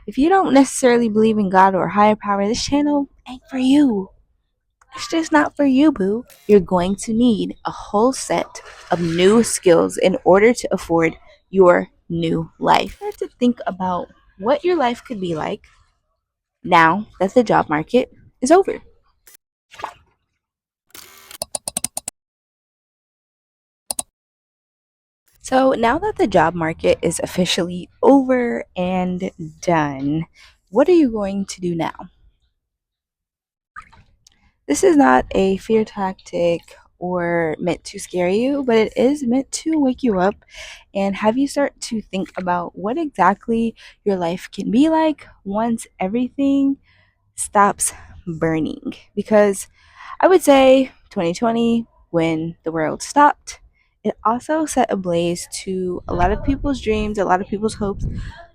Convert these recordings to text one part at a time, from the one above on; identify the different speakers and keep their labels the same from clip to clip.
Speaker 1: If you don't necessarily believe in God or higher power, this channel ain't for you. It's just not for you, boo. You're going to need a whole set of new skills in order to afford your new life. Start to think about what your life could be like now that the job market is over. So, now that the job market is officially over and done, what are you going to do now? This is not a fear tactic or meant to scare you, but it is meant to wake you up and have you start to think about what exactly your life can be like once everything stops burning. Because I would say 2020, when the world stopped, it also set ablaze to a lot of people's dreams, a lot of people's hopes,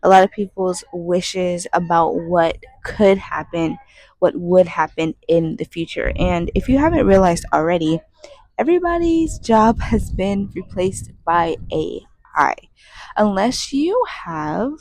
Speaker 1: a lot of people's wishes about what could happen, what would happen in the future. And if you haven't realized already, everybody's job has been replaced by AI. Unless you have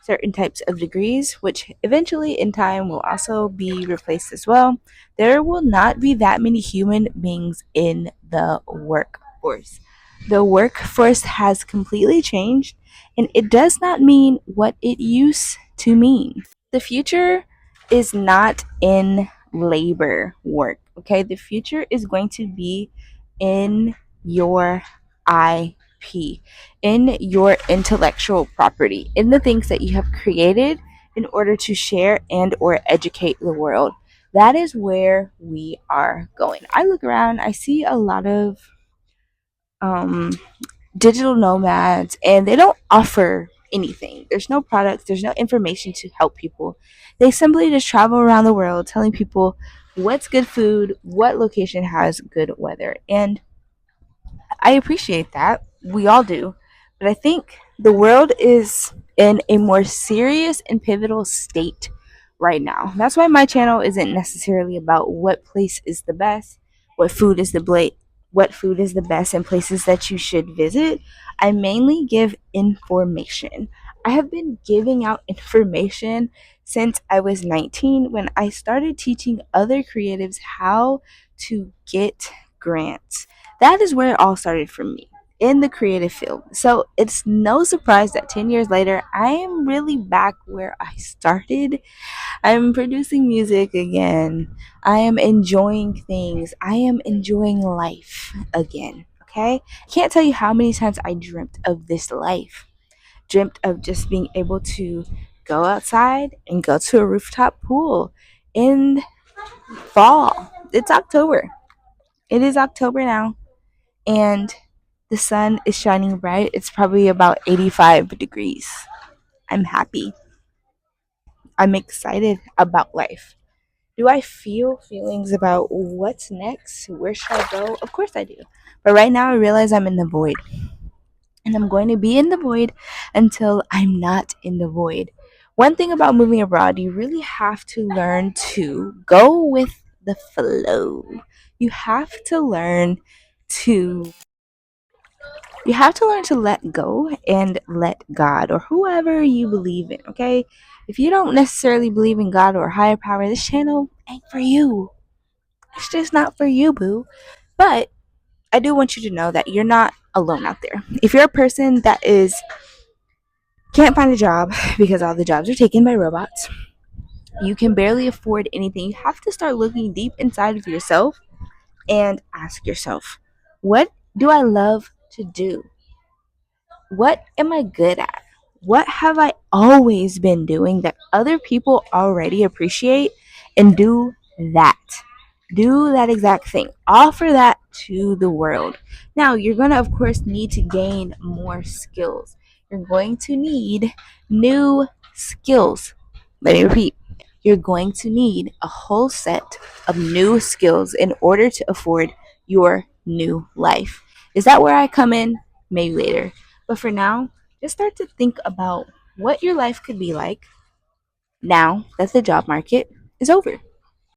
Speaker 1: certain types of degrees, which eventually in time will also be replaced as well, there will not be that many human beings in the workforce. The workforce has completely changed, and it does not mean what it used to mean. The future is not in labor work, okay? The future is going to be in your IP, in your intellectual property, in the things that you have created in order to share and or educate the world. That is where we are going. I look around, I see a lot of um digital nomads, and they don't offer anything. There's no products, there's no information to help people. They simply just travel around the world telling people what's good food, what location has good weather. And I appreciate that. We all do. But I think the world is in a more serious and pivotal state right now. That's why my channel isn't necessarily about what place is the best, what food is the best and places that you should visit. I mainly give information. I have been giving out information since I was 19 when I started teaching other creatives how to get grants. That is where it all started for me in the creative field. So it's no surprise that 10 years later, I am really back where I started. I'm producing music again. I am enjoying things. I am enjoying life again. Okay? I can't tell you how many times I dreamt of this life. Dreamt of just being able to go outside and go to a rooftop pool in fall. It's October. It is October now, and the sun is shining bright. It's probably about 85 degrees. I'm happy. I'm excited about life. Do I feel feelings about what's next? Where should I go? Of course I do. But right now I realize I'm in the void. And I'm going to be in the void until I'm not in the void. One thing about moving abroad, you really have to learn to go with the flow. You have to learn to You have to learn to let go and let God or whoever you believe in, okay? If you don't necessarily believe in God or higher power, this channel ain't for you. It's just not for you, boo. But I do want you to know that you're not alone out there. If you're a person that is can't find a job because all the jobs are taken by robots, you can barely afford anything, you have to start looking deep inside of yourself and ask yourself, what do I love to do? What am I good at? What have I always been doing that other people already appreciate? And do that. Do that exact thing. Offer that to the world. Now, you're going to, of course, need to gain more skills. You're going to need new skills. Let me repeat. You're going to need a whole set of new skills in order to afford your new life. Is that where I come in? Maybe later. But for now, just start to think about what your life could be like now that the job market is over.